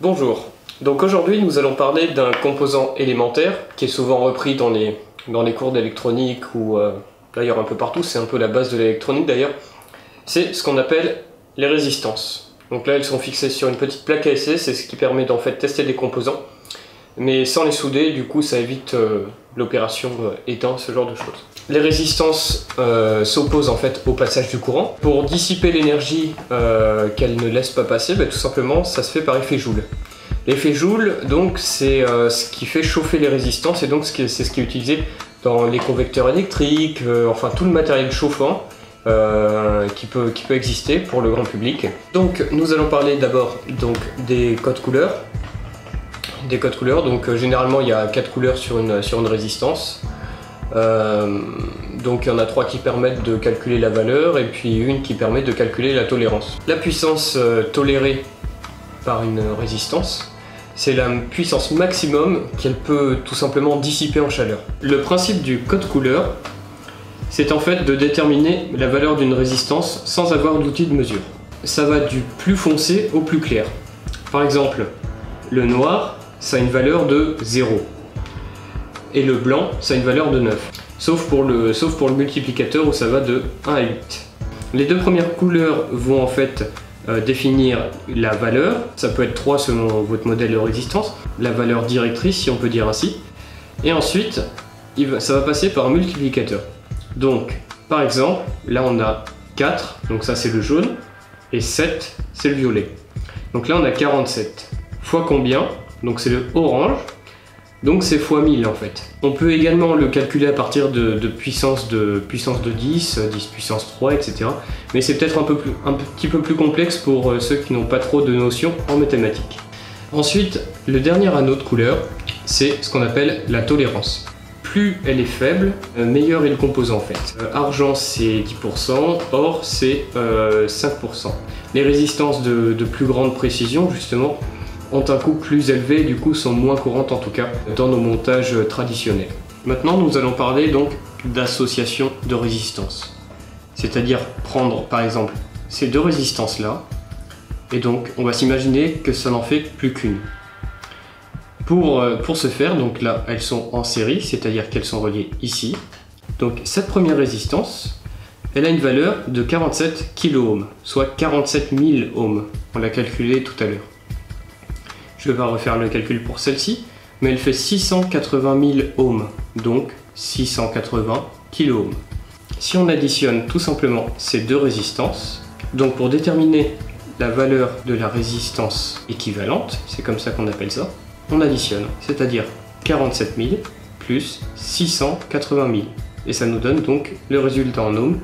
Bonjour, donc aujourd'hui nous allons parler d'un composant élémentaire qui est souvent repris dans les cours d'électronique ou d'ailleurs un peu partout, c'est un peu la base de l'électronique d'ailleurs, c'est ce qu'on appelle les résistances. Donc là elles sont fixées sur une petite plaque ASC, c'est ce qui permet d'en fait tester des composants, mais sans les souder, du coup ça évite l'opération éteint, ce genre de choses. Les résistances s'opposent en fait au passage du courant. Pour dissiper l'énergie qu'elles ne laissent pas passer, tout simplement ça se fait par effet Joule. L'effet Joule, donc, c'est ce qui fait chauffer les résistances et donc c'est ce qui est utilisé dans les convecteurs électriques, enfin tout le matériel chauffant qui peut exister pour le grand public. Donc nous allons parler d'abord des codes couleurs. Donc généralement il y a 4 couleurs sur une résistance. Donc il y en a 3 qui permettent de calculer la valeur et puis une qui permet de calculer la tolérance. La puissance tolérée par une résistance, c'est la puissance maximum qu'elle peut tout simplement dissiper en chaleur. Le principe du code couleur, c'est en fait de déterminer la valeur d'une résistance sans avoir d'outil de mesure. Ça va du plus foncé au plus clair. Par exemple, le noir, ça a une valeur de 0. Et le blanc, ça a une valeur de 9. Sauf pour le multiplicateur où ça va de 1 à 8. Les deux premières couleurs vont en fait définir la valeur. Ça peut être 3 selon votre modèle de résistance. La valeur directrice, si on peut dire ainsi. Et ensuite, ça va passer par un multiplicateur. Donc, par exemple, là on a 4, donc ça c'est le jaune, et 7, c'est le violet. Donc là on a 47. Fois combien? Donc c'est le orange. Donc c'est fois 1000 en fait. On peut également le calculer à partir de puissance de 10, 10 puissance 3, etc. Mais c'est peut-être un petit peu plus complexe pour ceux qui n'ont pas trop de notions en mathématiques. Ensuite, le dernier anneau de couleur, c'est ce qu'on appelle la tolérance. Plus elle est faible, meilleur est le composant en fait. Argent c'est 10%, or c'est 5%. Les résistances de plus grande précision justement ont un coût plus élevé et du coup sont moins courantes en tout cas dans nos montages traditionnels. Maintenant nous allons parler donc d'association de résistances. C'est-à-dire prendre par exemple ces deux résistances là et donc on va s'imaginer que ça n'en fait plus qu'une. Pour ce faire, donc là elles sont en série, c'est-à-dire qu'elles sont reliées ici. Donc cette première résistance, elle a une valeur de 47 kΩ, soit 47 000 ohms. On l'a calculé tout à l'heure. Je vais pas refaire le calcul pour celle-ci, mais elle fait 680 000 ohms, donc 680 kΩ. Si on additionne tout simplement ces deux résistances, donc pour déterminer la valeur de la résistance équivalente, c'est comme ça qu'on appelle ça, on additionne, c'est-à-dire 47 000 plus 680 000. Et ça nous donne donc le résultat en ohms,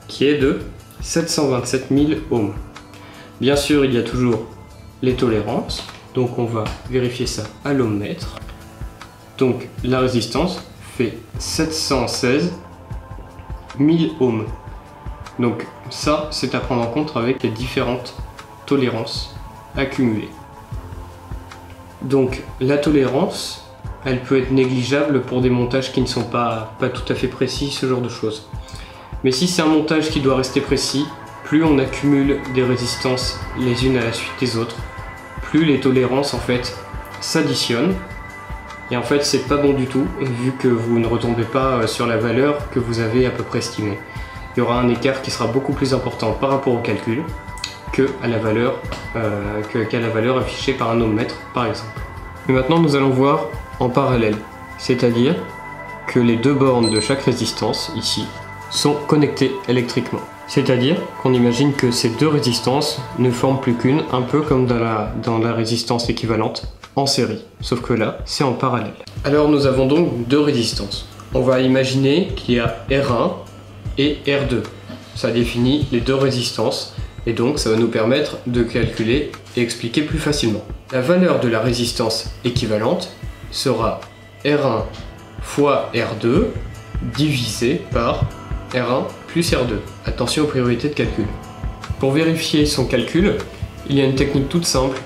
qui est de 727 000 ohms. Bien sûr, il y a toujours les tolérances. Donc on va vérifier ça à l'ohmmètre. Donc la résistance fait 716 000 ohms. Donc ça, c'est à prendre en compte avec les différentes tolérances accumulées. Donc la tolérance, elle peut être négligeable pour des montages qui ne sont pas tout à fait précis, ce genre de choses. Mais si c'est un montage qui doit rester précis, plus on accumule des résistances les unes à la suite des autres, plus les tolérances en fait s'additionnent et en fait c'est pas bon du tout vu que vous ne retombez pas sur la valeur que vous avez à peu près estimée. Il y aura un écart qui sera beaucoup plus important par rapport au calcul qu'à la valeur affichée par un ohmmètre par exemple. Et maintenant nous allons voir en parallèle, c'est-à-dire que les deux bornes de chaque résistance ici sont connectées électriquement. C'est-à-dire qu'on imagine que ces deux résistances ne forment plus qu'une, un peu comme dans la résistance équivalente en série. Sauf que là, c'est en parallèle. Alors nous avons donc deux résistances. On va imaginer qu'il y a R1 et R2. Ça définit les deux résistances et donc ça va nous permettre de calculer et expliquer plus facilement. La valeur de la résistance équivalente sera R1 fois R2 divisé par R1 plus R2. Attention aux priorités de calcul. Pour vérifier son calcul, il y a une technique toute simple.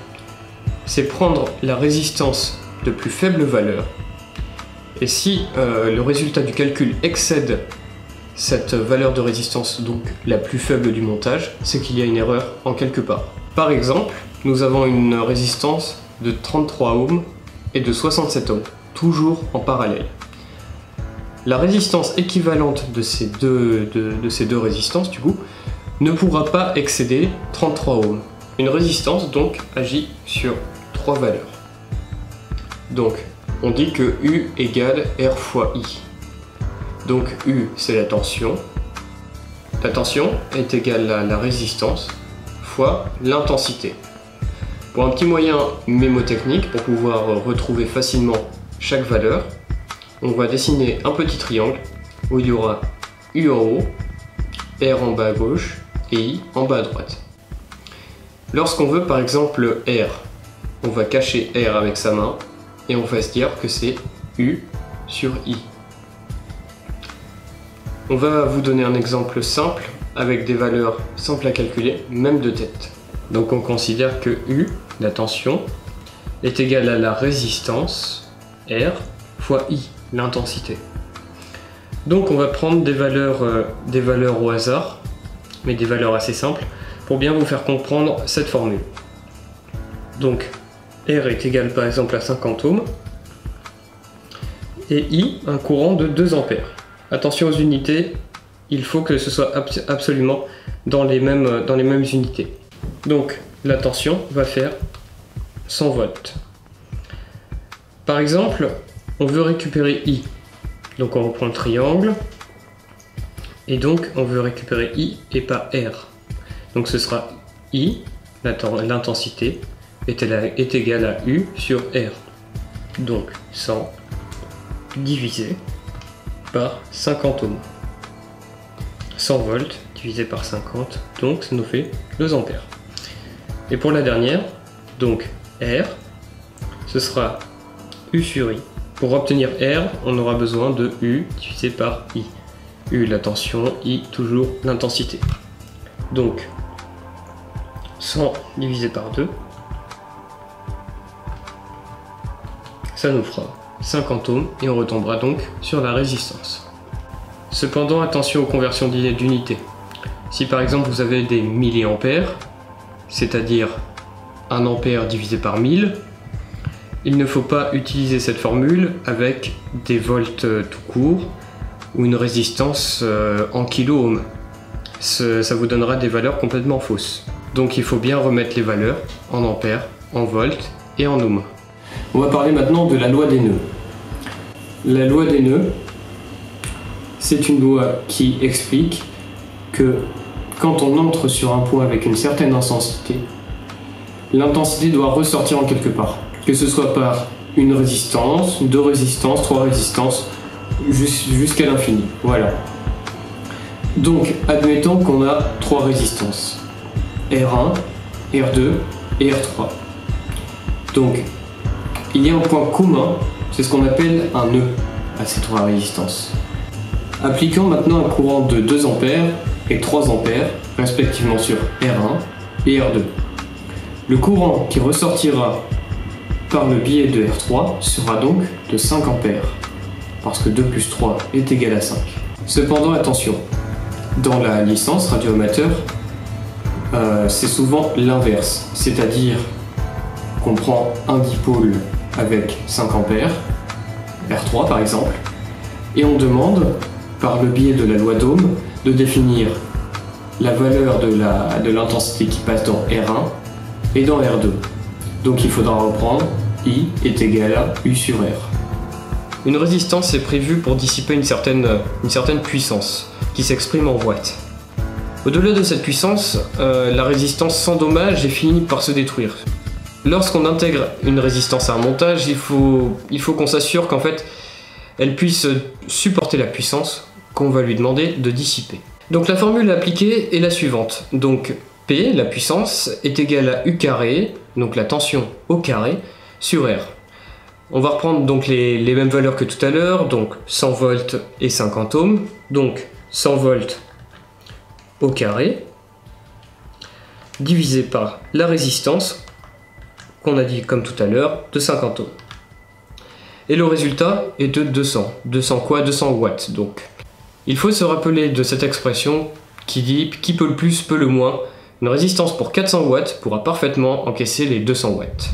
C'est prendre la résistance de plus faible valeur. Et si le résultat du calcul excède cette valeur de résistance, donc la plus faible du montage, c'est qu'il y a une erreur en quelque part. Par exemple, nous avons une résistance de 33 ohms et de 67 ohms, toujours en parallèle. La résistance équivalente de ces deux résistances, du coup, ne pourra pas excéder 33 ohms. Une résistance, donc, agit sur 3 valeurs. Donc, on dit que U égale R fois I. Donc, U, c'est la tension. La tension est égale à la résistance fois l'intensité. Pour un petit moyen mémotechnique, pour pouvoir retrouver facilement chaque valeur, on va dessiner un petit triangle où il y aura U en haut, R en bas à gauche et I en bas à droite. Lorsqu'on veut par exemple R, on va cacher R avec sa main et on va se dire que c'est U sur I. On va vous donner un exemple simple avec des valeurs simples à calculer, même de tête. Donc on considère que U, la tension, est égale à la résistance R fois I, l'intensité. Donc on va prendre des valeurs au hasard, mais des valeurs assez simples, pour bien vous faire comprendre cette formule. Donc R est égal par exemple à 50 ohms, et I, un courant de 2 ampères. Attention aux unités, il faut que ce soit absolument dans les mêmes unités. Donc la tension va faire 100 volts. Par exemple, on veut récupérer I. Donc on reprend le triangle, et donc on veut récupérer I et pas R. Donc ce sera I, l'intensité, est égale à U sur R. Donc 100 divisé par 50 ohms. 100 volts divisé par 50, donc ça nous fait 2 ampères. Et pour la dernière, donc R, ce sera U sur I. Pour obtenir R, on aura besoin de U divisé par I. U la tension, I toujours l'intensité. Donc 100 divisé par 2, ça nous fera 50 ohms et on retombera donc sur la résistance. Cependant, attention aux conversions d'unités. Si par exemple vous avez des milliampères, c'est-à-dire 1 ampère divisé par 1000, il ne faut pas utiliser cette formule avec des volts tout court ou une résistance en kilo-ohms. Ça vous donnera des valeurs complètement fausses. Donc il faut bien remettre les valeurs en ampères, en volts et en ohms. On va parler maintenant de la loi des nœuds. La loi des nœuds, c'est une loi qui explique que quand on entre sur un point avec une certaine intensité, l'intensité doit ressortir en quelque part. Que ce soit par une résistance, 2 résistances, 3 résistances, jusqu'à l'infini. Voilà. Donc, admettons qu'on a 3 résistances. R1, R2 et R3. Donc, il y a un point commun, c'est ce qu'on appelle un nœud à ces 3 résistances. Appliquons maintenant un courant de 2 ampères et 3 ampères, respectivement sur R1 et R2. Le courant qui ressortira par le biais de R3 sera donc de 5 ampères, parce que 2 plus 3 est égal à 5. Cependant, attention, dans la licence radioamateur, c'est souvent l'inverse, c'est-à-dire qu'on prend un dipôle avec 5 ampères, R3 par exemple, et on demande, par le biais de la loi d'Ohm, de définir la valeur de l'intensité qui passe dans R1 et dans R2. Donc il faudra reprendre I est égal à U sur R. Une résistance est prévue pour dissiper une certaine puissance, qui s'exprime en watts. Au-delà de cette puissance, la résistance sans dommage est finie par se détruire. Lorsqu'on intègre une résistance à un montage, il faut qu'on s'assure qu'en fait, elle puisse supporter la puissance qu'on va lui demander de dissiper. Donc la formule appliquée est la suivante. Donc P, la puissance, est égale à U carré, donc la tension au carré, sur R. On va reprendre donc les mêmes valeurs que tout à l'heure, donc 100 volts et 50 ohms. Donc 100 volts au carré, divisé par la résistance, qu'on a dit comme tout à l'heure, de 50 ohms. Et le résultat est de 200. 200 quoi? 200 watts. Donc, il faut se rappeler de cette expression qui dit qui peut le plus, peut le moins. Une résistance pour 400 watts pourra parfaitement encaisser les 200 watts.